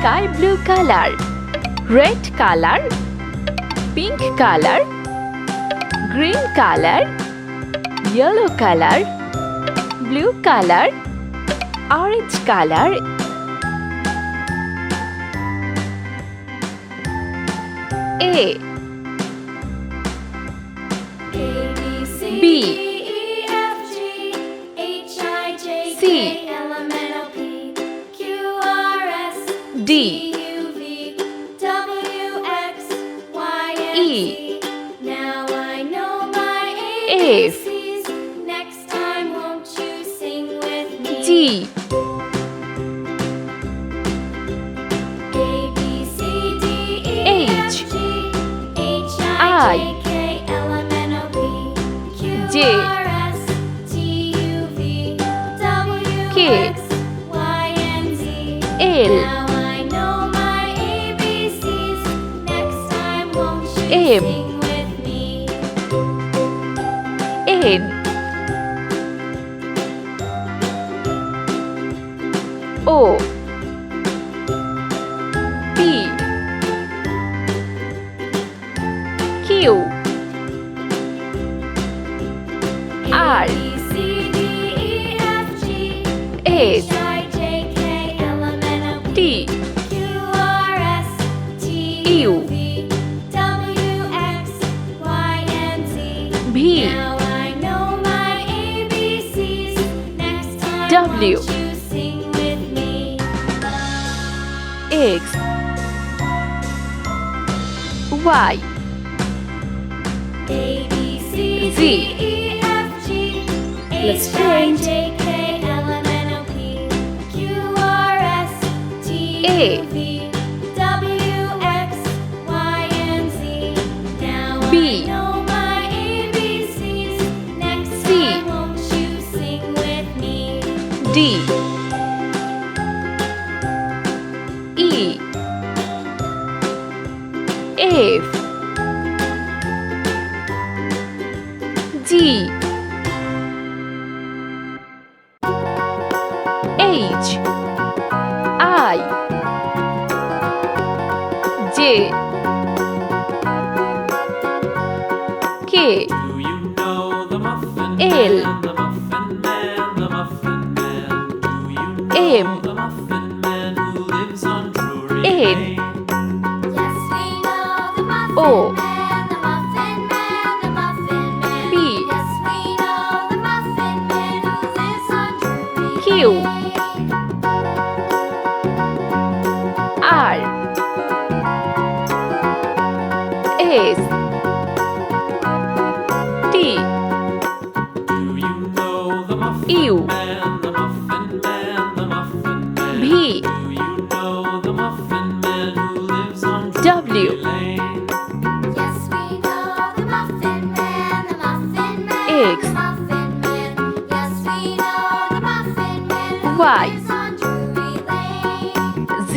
sky blue color, red color, pink color, green color, yellow color, blue color, orange color, A, B, C, D, E, Now I know my F, ABCs. Next time, won't you sing with me? G, A, B, C, D, E, F, H, G, H, I, J, K, L, M, N, O, P, Q, J, R, S, T, U, V, W, K, X, Y, and Z. L, Now I know my ABCs. Next time, won't you M, sing with me? N, O, P, Q, R, A, B, C, D, E, F, G, H, H, I, J, K, L, M, N, O, T, P, Q, R, S, T, U, U, V, W, X, Y, and Z. V, Now I know my ABCs. Next time, W, won't you sing with me? X, Y, A, B, C, Z. D, E, F, G, Let's H, I, paint. J, K, L, M, N, O, P, Q, R, S, T, A. U, V, W, X, Y, and Z. Now B. I know my ABCs. Next C. time, won't you sing with me? D, E, F, G, H, I, J, K, Do you know the Muffin L, Man? The Muffin Man, the Muffin Man. Do you know M, the Muffin Man who lives on Drury N, Lane? Yes, we know the Muffin O, Man, the Muffin Man, the Muffin Man. P, Yes, we know the Muffin Man who lives on Drury Q, Lane. R, S, T, Do you know the Muffin U, Man? The Muffin Man, the Muffin Man. V, Do you know the Muffin Man who lives on W, Drury Lane? Yes, we know the Muffin Man, the Muffin Man, X, the Muffin Man. Yes, we know the Muffin Man who Y, lives on Drury Lane. Z,